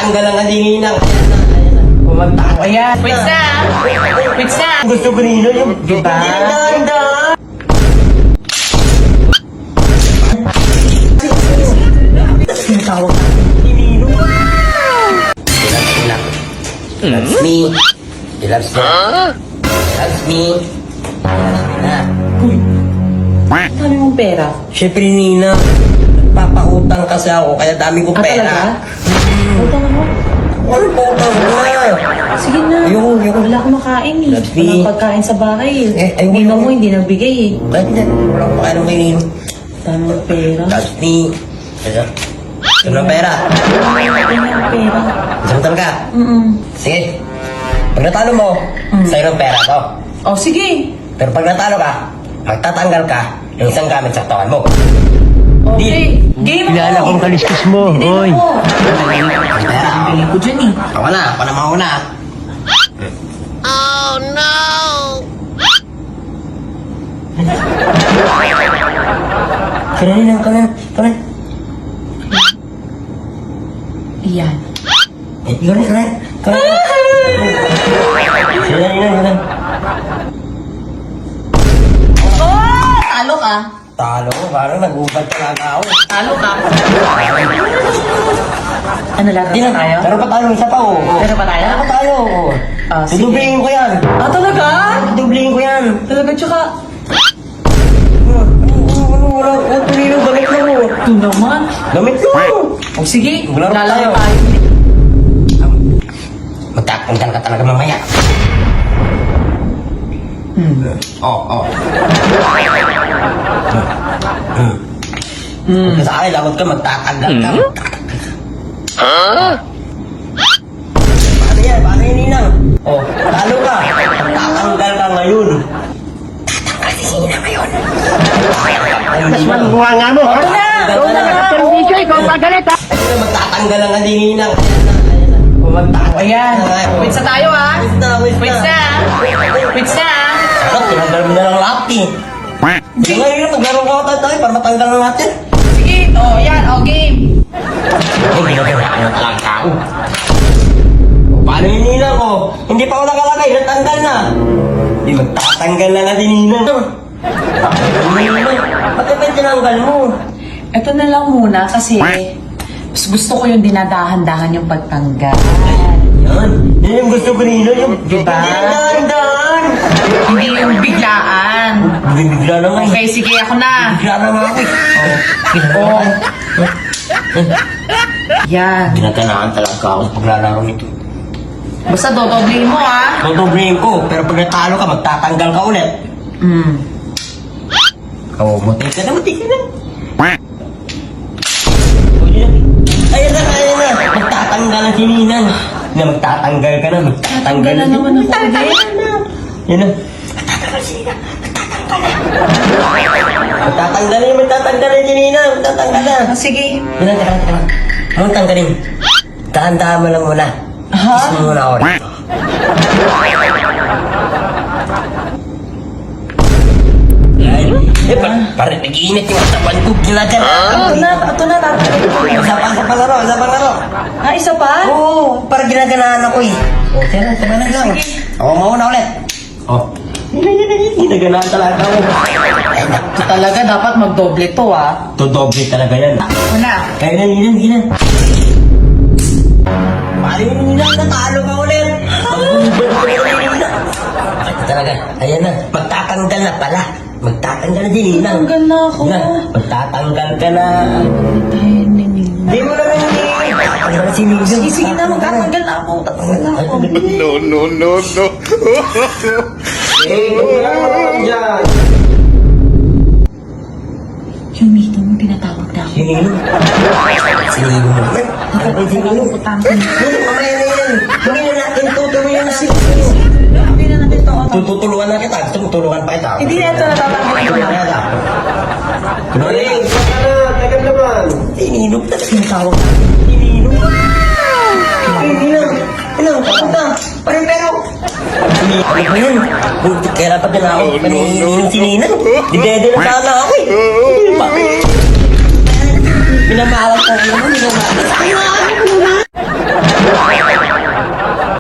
Magtatanggal ang adininang. Ayan na, ayan na. Pumunta. Ayan. Wait na. Wait na. Gusto ko rin yung... Diba? Ganda. Tinatawag na. Tinino. He loves me. He loves me. He loves me. Na. Uy. Dami mong pera. Siyempre, Nina. Nagpapautang kasi ako, kaya dami kong Ah, pera. talaga? Utang mo. Ano po utang mo na? Sige na. Ayoko. Wala akong makain eh. Labi. Walang pagkain sa bahay eh. ayoko. Nino mo hindi nagbigay eh. Bakit na? Wala akong pakain ng kay Nino. Dami mong pera. Loves me. Ano? Ano ng pera? Dami mong pera. Samutan ka? Sige. Pag natalo mo, sa'yo ng pera to. Oh, sige. Pero pag natalo ka, magtatanggal ka ng isang gamit sa katawan mo. Okay. Game ako. Kilala kong kaliskis mo, Hindi hoy. ako. Ang pera. Galing ko dyan eh. Ako na mauna. Kanina, kanina. Iyan. Ikaw na, kanina. Kanina. Oh! Talo ka. Talo ko, parang nag-ubad talaga ako. Talo ka. Ano laro Di na na, tayo? pero pa tayo, isa pa oh. Pero pa tayo? Pero pa tayo. Ah, sige. Dudublihin ko yan. Ah, talaga? Dudublihin ko yan. Talaga, tsaka... Wala, tuloy yung gamit mo. Ito naman. Gamit mo. O sige, Maglaro tayo. lalaro tayo. Magtapuntan ka talaga mamaya. Oo. Sa akin, dapat ka magtatanggal ka. Paano yan? Paano yun, Ninang? Oh, talo ka. Magtatanggal ka ngayon. Tatanggal si Nina ngayon. Mas maguha nga mo, ha? Ikaw na nga. Servisyo, ikaw magalit, ha? Ay, magtatanggal ang adininang. Ayan na, ayan na. Pumunta. Ayan. Wait sa tayo ah. Wait na. Wait na. Wait na. Sarap, tinanggal mo na lang lahat eh. Sige ngayon, maglaro ka tayo para matanggal na natin. Sige. Oh, yan. Oh, game. Ay, ginagawa ko na talagang tao. Paano yung ninang ko? Hindi pa ako nakalagay, natanggal na. Hindi magtatanggal na nga din ninang. Bakit ba tinanggal mo? Ito na lang muna kasi mas gusto ko yung dinadahan-dahan yung pagtanggal. Yan. Yan yung gusto ko ninang. Yung Diba? dahan-dahan. Hindi yung biglaan. Bibigla na nga eh. Okay, sige ako na. Bigla na nga ako eh. Oh. Yan. Ginaganahan talaga ako sa paglalaro nito. Basta dodoblihin mo ah. Dodoblihin ko, pero pag natalo ka, magtatanggal ka ulit. Oo, muti ka na. Ayan na. Magtatanggal na si Ninang. Na magtatanggal ka na, magtatanggal Na naman ako ulit. Yan na. Magtatanggal si Ninang. Magtatanggal na si Ninang. Magtatanggal na. Ah, sige. Yan na, teka. Anong tanggalin? Dahan-dahan mo lang muna. Ha? Kiss mo muna ako rito. Parang nag-iinit yung katawan ko. Ginaganahan ko. Ito na. Isa pang laro. Ah, isa pa? Oo, parang ginaganahan ako eh. O, tira, sabanan lang. Ako mauna ulit. O. Ginaganahan talaga ako. Ay, Ito talaga dapat magdoble to ah. Dodoble talaga yan. Una. Kaya na, Nina. Paano yung Nina? Natalo ka ulit. Magbubad ko na Nina. Ito talaga. Ayan na. Magtatanggal na pala. Magtatanggal na din, Nina. Tanggal na ako. Yan, magtatanggal ka na. Hindi mo na rin Magtatanggal na si Nina. Sige na, magtatanggal na ako. Tatanggal na ako. No. Eh, wala dyan. Yung mito mo, tinatawag na ako. Si Nino. Si Nino mo naman. Ay, si Nino. Putangin. Nino, mamaya na yan. Hindi na natin tutuloyan natin. Hindi na natin ito. Tutulungan na kita. Gusto mo tulungan pa kita. Hindi na ito natatanggal ko na. Kunwari, tagal naman. Si Nino. Tinatawag na. Si Nino. Ano, kapunta. Parang pero. Si Nino. Ano ba yun? Kaya dapat na ako. Paninino si Nino. Didede na sana ako eh. Hindi pa. Minamahalan ko. Minamahalan ko.